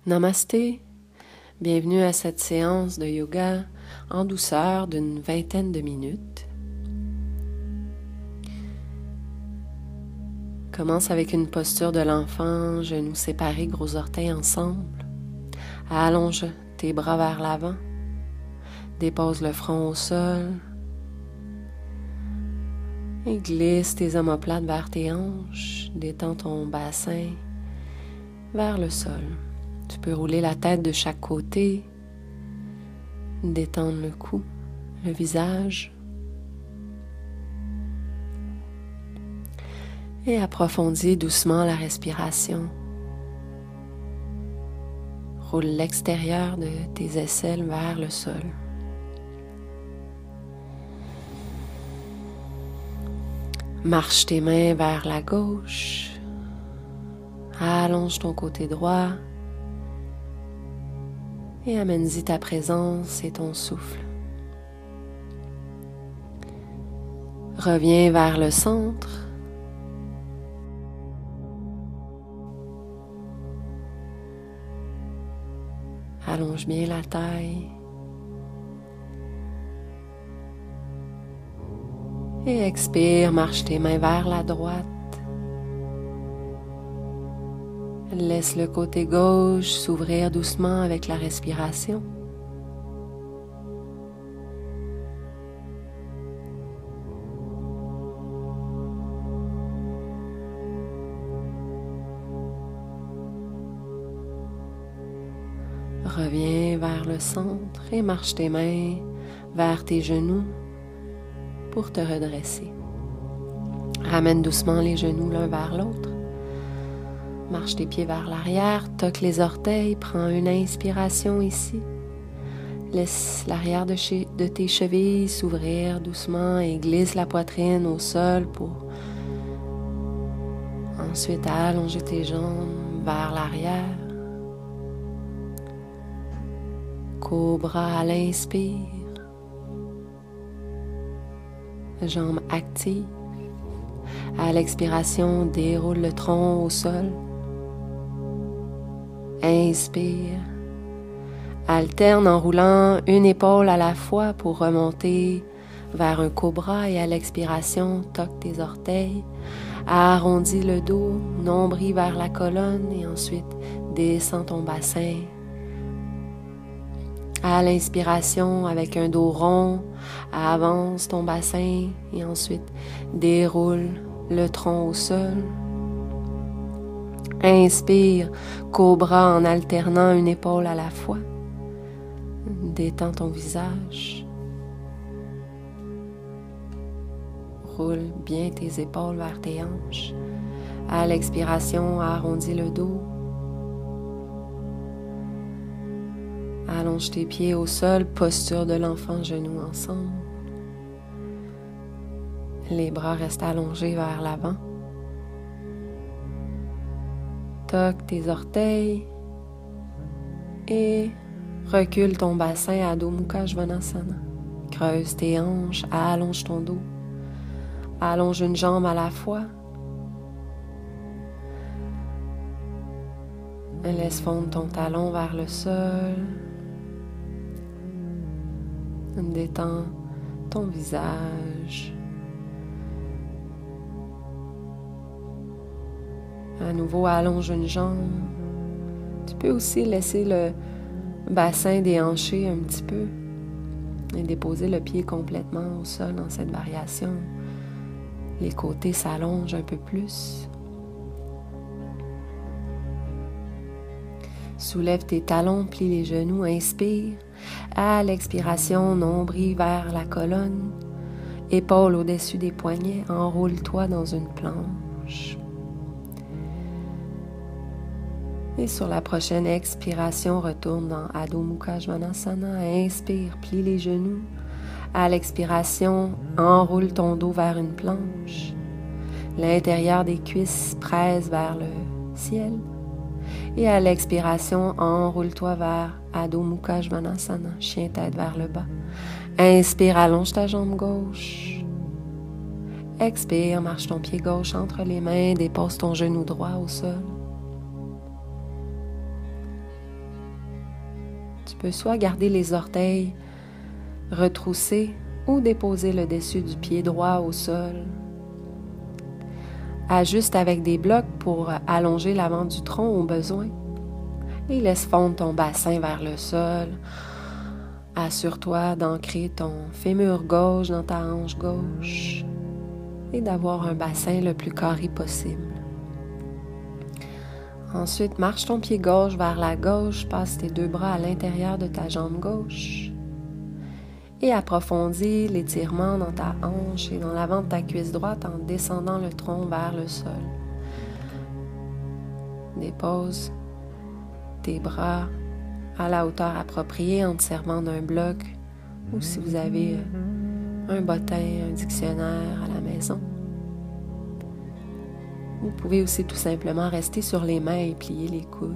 Namasté, bienvenue à cette séance de yoga en douceur d'une 20aine de minutes. Commence avec une posture de l'enfant, genoux séparés, gros orteils ensemble. Allonge tes bras vers l'avant, dépose le front au sol et glisse tes omoplates vers tes hanches, détends ton bassin vers le sol. Tu peux rouler la tête de chaque côté, détendre le cou, le visage et approfondis doucement la respiration. Roule l'extérieur de tes aisselles vers le sol. Marche tes mains vers la gauche, allonge ton côté droit et amène-y ta présence et ton souffle. Reviens vers le centre. Allonge bien la taille. Et expire, marche tes mains vers la droite. Laisse le côté gauche s'ouvrir doucement avec la respiration. Reviens vers le centre et marche tes mains vers tes genoux pour te redresser. Ramène doucement les genoux l'un vers l'autre. Marche tes pieds vers l'arrière, toque les orteils, prends une inspiration ici. Laisse l'arrière de tes chevilles s'ouvrir doucement et glisse la poitrine au sol pour ensuite allonger tes jambes vers l'arrière. Cobra à l'inspire. Jambes actives. À l'expiration, déroule le tronc au sol. Inspire. Alterne en roulant une épaule à la fois pour remonter vers un cobra et à l'expiration, toque tes orteils. Arrondis le dos, nombril vers la colonne et ensuite descends ton bassin. À l'inspiration, avec un dos rond, avance ton bassin et ensuite déroule le tronc au sol. Inspire, cobra en alternant une épaule à la fois. Détends ton visage. Roule bien tes épaules vers tes hanches. À l'expiration, arrondis le dos. Allonge tes pieds au sol, posture de l'enfant, genoux ensemble. Les bras restent allongés vers l'avant. Toque tes orteils et recule ton bassin à Adho Mukha Svanasana. Creuse tes hanches, allonge ton dos. Allonge une jambe à la fois. Laisse fondre ton talon vers le sol. Détends ton visage. À nouveau, allonge une jambe. Tu peux aussi laisser le bassin déhanché un petit peu et déposer le pied complètement au sol dans cette variation. Les côtés s'allongent un peu plus. Soulève tes talons, plie les genoux, inspire. À l'expiration, nombril vers la colonne, épaules au-dessus des poignets, enroule-toi dans une planche. Et sur la prochaine expiration, retourne dans Adho Mukha Svanasana. Inspire, plie les genoux. À l'expiration, enroule ton dos vers une planche. L'intérieur des cuisses presse vers le ciel. Et à l'expiration, enroule-toi vers Adho Mukha Svanasana, chien tête vers le bas. Inspire, allonge ta jambe gauche. Expire, marche ton pied gauche entre les mains, dépose ton genou droit au sol. Tu peux soit garder les orteils retroussés ou déposer le dessus du pied droit au sol. Ajuste avec des blocs pour allonger l'avant du tronc au besoin. Et laisse fondre ton bassin vers le sol. Assure-toi d'ancrer ton fémur gauche dans ta hanche gauche et d'avoir un bassin le plus carré possible. Ensuite, marche ton pied gauche vers la gauche, passe tes deux bras à l'intérieur de ta jambe gauche et approfondis l'étirement dans ta hanche et dans l'avant de ta cuisse droite en descendant le tronc vers le sol. Dépose tes bras à la hauteur appropriée en te servant d'un bloc ou si vous avez un bottin, un dictionnaire à la maison. Vous pouvez aussi tout simplement rester sur les mains et plier les coudes.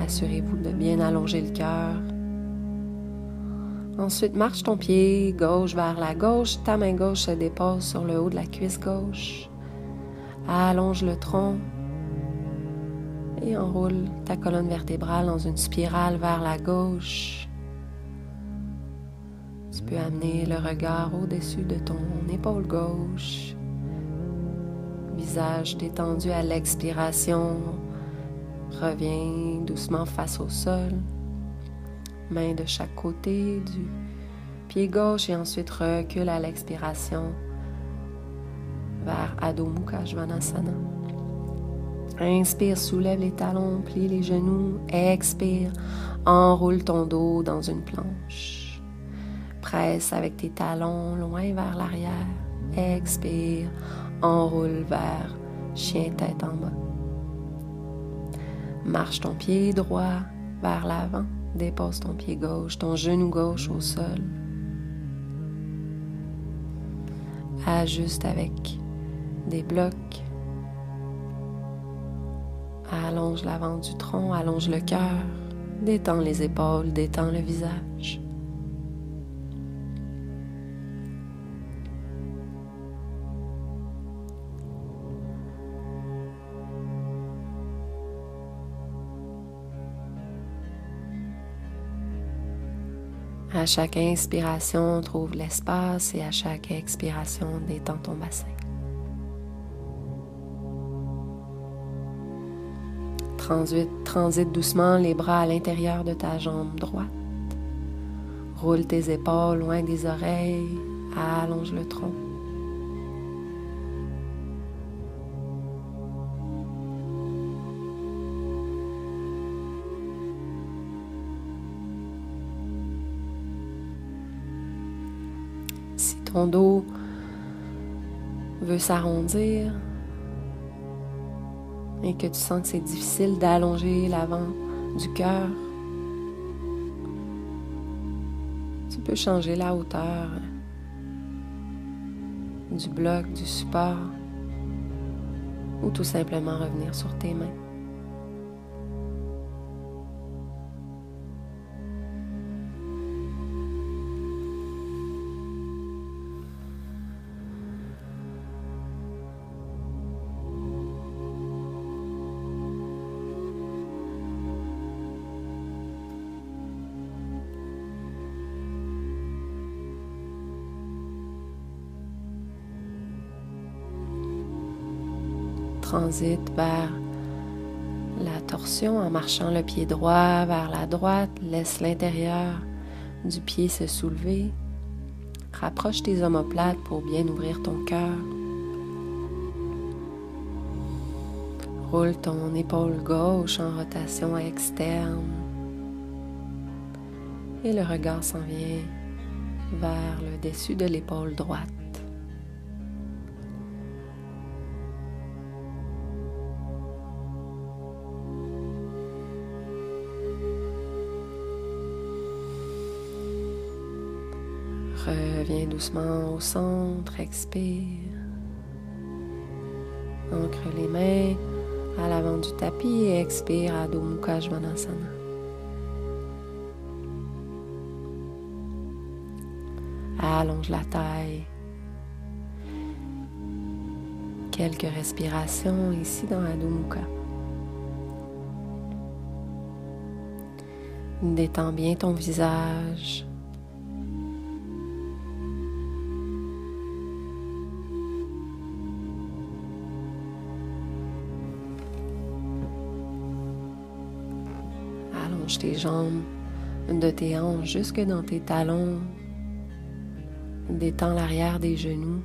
Assurez-vous de bien allonger le cœur. Ensuite, marche ton pied gauche vers la gauche. Ta main gauche se dépose sur le haut de la cuisse gauche. Allonge le tronc et enroule ta colonne vertébrale dans une spirale vers la gauche. Tu peux amener le regard au-dessus de ton épaule gauche. Visage détendu à l'expiration, reviens doucement face au sol, main de chaque côté du pied gauche et ensuite recule à l'expiration vers Adho Mukha Svanasana. Inspire, soulève les talons, plie les genoux, expire, enroule ton dos dans une planche. Presse avec tes talons loin vers l'arrière, expire, enroule vers chien tête en bas. Marche ton pied droit vers l'avant. Dépose ton pied gauche, ton genou gauche au sol. Ajuste avec des blocs. Allonge l'avant du tronc, allonge le cœur. Détends les épaules, détends le visage. À chaque inspiration, trouve l'espace et à chaque expiration, détends ton bassin. Transite doucement les bras à l'intérieur de ta jambe droite. Roule tes épaules loin des oreilles, allonge le tronc. Si ton dos veut s'arrondir et que tu sens que c'est difficile d'allonger l'avant du cœur, tu peux changer la hauteur du bloc, du support ou tout simplement revenir sur tes mains. Transite vers la torsion en marchant le pied droit vers la droite. Laisse l'intérieur du pied se soulever. Rapproche tes omoplates pour bien ouvrir ton cœur. Roule ton épaule gauche en rotation externe. Et le regard s'en vient vers le dessus de l'épaule droite. Reviens doucement au centre, expire. Ancre les mains à l'avant du tapis et expire Adho Mukha Svanasana. Allonge la taille. Quelques respirations ici dans Adho Mukha. Détends bien ton visage. Allonge tes jambes de tes hanches jusque dans tes talons. Détends l'arrière des genoux.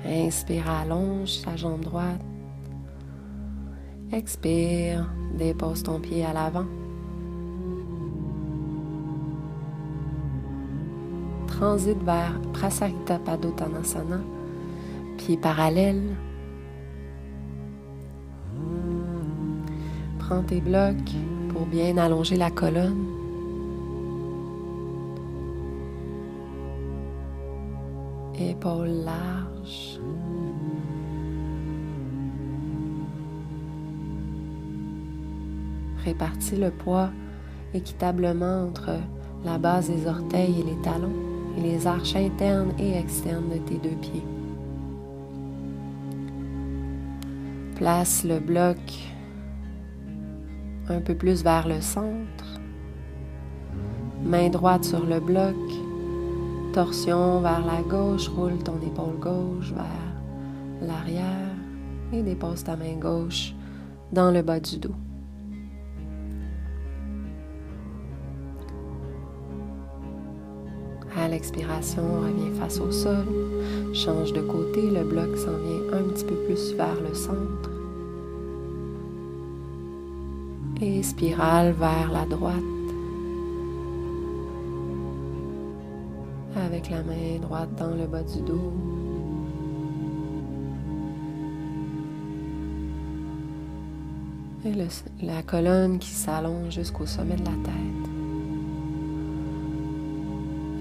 Inspire, allonge ta jambe droite. Expire, dépose ton pied à l'avant. Transite vers Prasarita Padottanasana, pied parallèle. Prends tes blocs pour bien allonger la colonne. Épaules larges. Répartis le poids équitablement entre la base des orteils et les talons et les arches internes et externes de tes deux pieds. Place le bloc un peu plus vers le centre. Main droite sur le bloc. Torsion vers la gauche. Roule ton épaule gauche vers l'arrière et dépose ta main gauche dans le bas du dos. À l'expiration, reviens face au sol. Change de côté, le bloc s'en vient un petit peu plus vers le centre. Et spirale vers la droite. Avec la main droite dans le bas du dos. Et la colonne qui s'allonge jusqu'au sommet de la tête.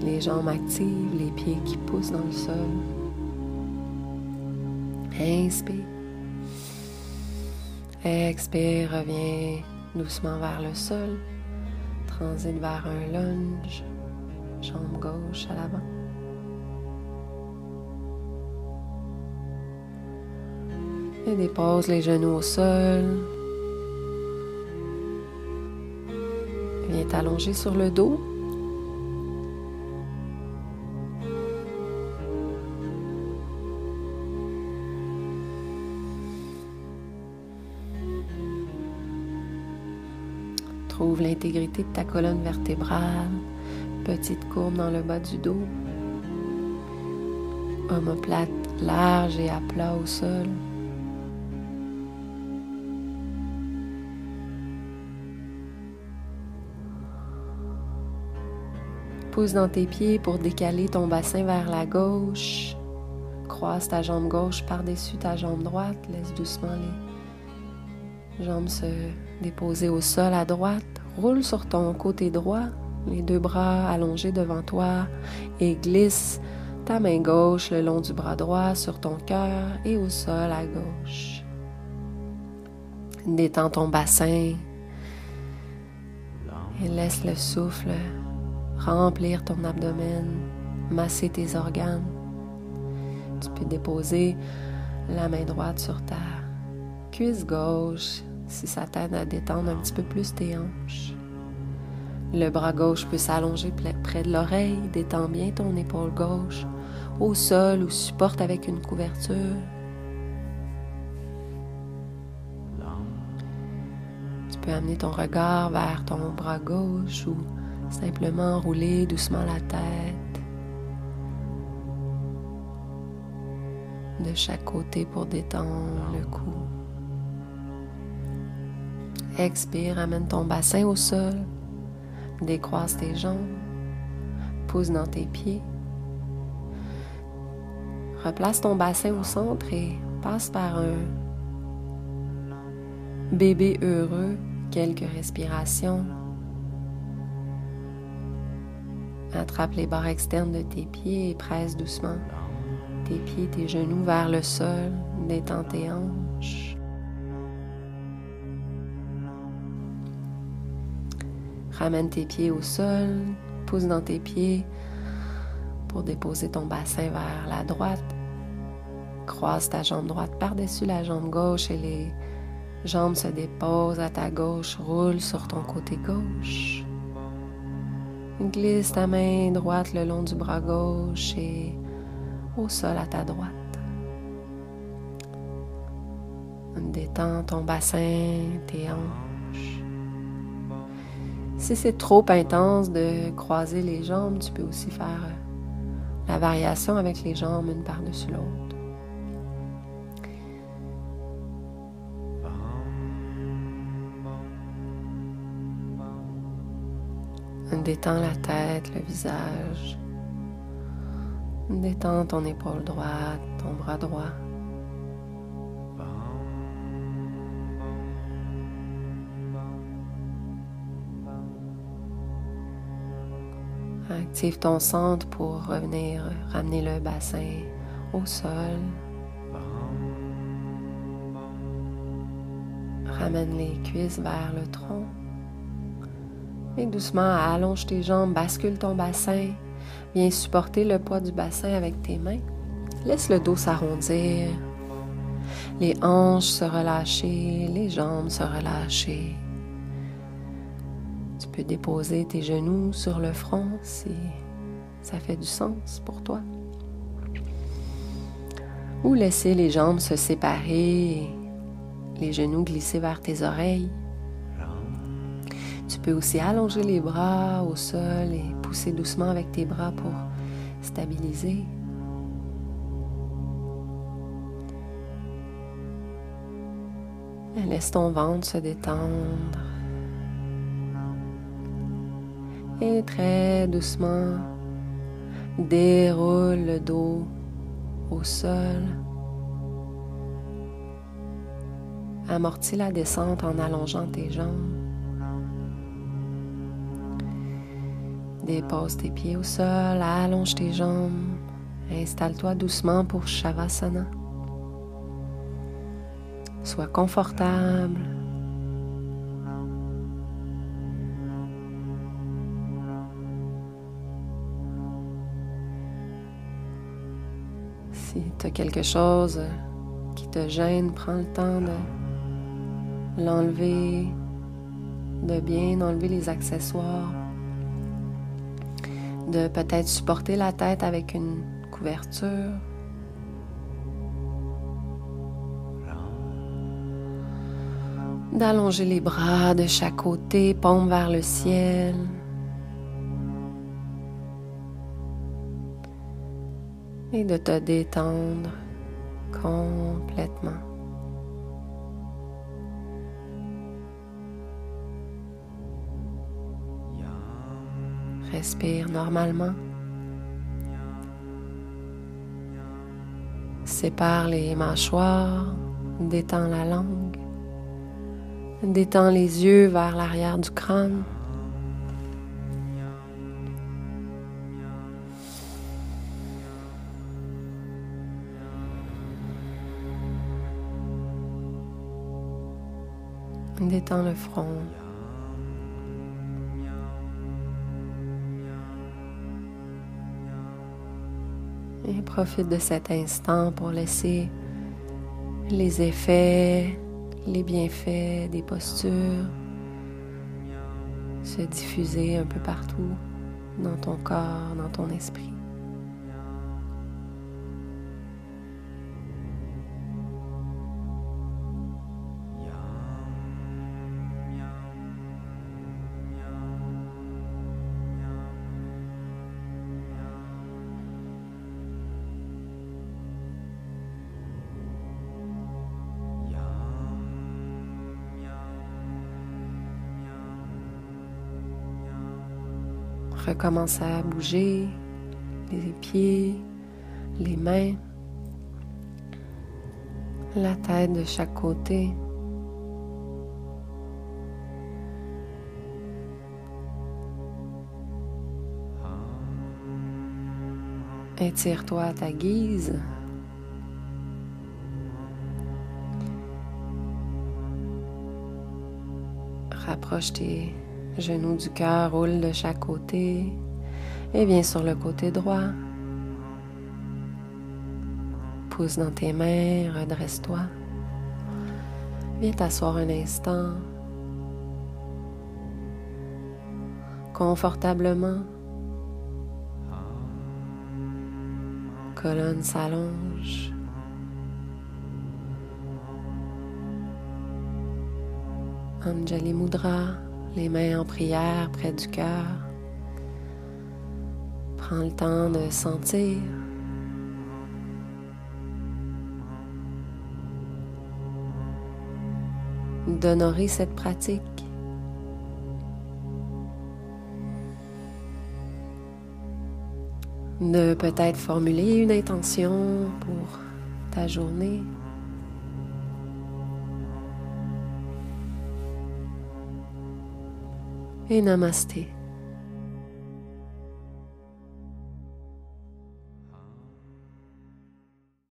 Les jambes actives, les pieds qui poussent dans le sol. Inspire. Expire, reviens doucement vers le sol. Transite vers un lunge. Jambe gauche à l'avant. Et dépose les genoux au sol. Viens t'allonger sur le dos. Trouve l'intégrité de ta colonne vertébrale. Petite courbe dans le bas du dos. Omoplate large et à plat au sol. Pousse dans tes pieds pour décaler ton bassin vers la gauche. Croise ta jambe gauche par-dessus ta jambe droite. Laisse doucement les jambes se déposer au sol à droite. Roule sur ton côté droit. Les deux bras allongés devant toi et glisse ta main gauche le long du bras droit sur ton cœur et au sol à gauche. Détends ton bassin et laisse le souffle remplir ton abdomen, masser tes organes. Tu peux déposer la main droite sur ta cuisse gauche si ça t'aide à détendre un petit peu plus tes hanches. Le bras gauche peut s'allonger près de l'oreille. Détends bien ton épaule gauche au sol ou supporte avec une couverture. Tu peux amener ton regard vers ton bras gauche ou simplement rouler doucement la tête de chaque côté pour détendre le cou. Expire, amène ton bassin au sol. Décroise tes jambes, pousse dans tes pieds. Replace ton bassin au centre et passe par un bébé heureux, quelques respirations. Attrape les barres externes de tes pieds et presse doucement tes pieds, tes genoux vers le sol. Détends tes hanches. Ramène tes pieds au sol, pousse dans tes pieds pour déposer ton bassin vers la droite. Croise ta jambe droite par-dessus la jambe gauche et les jambes se déposent à ta gauche. Roule sur ton côté gauche. Glisse ta main droite le long du bras gauche et au sol à ta droite. Détends ton bassin, tes hanches. Si c'est trop intense de croiser les jambes, tu peux aussi faire la variation avec les jambes une par-dessus l'autre. Détends la tête, le visage. Détends ton épaule droite, ton bras droit. Active ton centre pour revenir ramener le bassin au sol. Ramène les cuisses vers le tronc. Et doucement, allonge tes jambes, bascule ton bassin. Viens supporter le poids du bassin avec tes mains. Laisse le dos s'arrondir. Les hanches se relâcher, les jambes se relâcher. Tu peux déposer tes genoux sur le front si ça fait du sens pour toi. Ou laisser les jambes se séparer et les genoux glisser vers tes oreilles. Tu peux aussi allonger les bras au sol et pousser doucement avec tes bras pour stabiliser. Et laisse ton ventre se détendre. Et très doucement, déroule le dos au sol. Amortis la descente en allongeant tes jambes. Dépose tes pieds au sol, allonge tes jambes. Installe-toi doucement pour Shavasana. Sois confortable. Si tu as quelque chose qui te gêne, prends le temps de l'enlever, de bien enlever les accessoires, de peut-être supporter la tête avec une couverture. D'allonger les bras de chaque côté, paume vers le ciel. Et de te détendre complètement. Respire normalement. Sépare les mâchoires, détends la langue. Détends les yeux vers l'arrière du crâne. Détends le front. Et profite de cet instant pour laisser les effets, les bienfaits des postures se diffuser un peu partout dans ton corps, dans ton esprit. Recommence à bouger les pieds, les mains, la tête de chaque côté. Étire-toi à ta guise. Rapproche tes genoux du cœur, roule de chaque côté et viens sur le côté droit. pouces dans tes mains, redresse-toi. Viens t'asseoir un instant, confortablement. Colonne s'allonge. Anjali Mudra, les mains en prière près du cœur. Prends le temps de sentir. D'honorer cette pratique. De peut-être formuler une intention pour ta journée. Et namasté.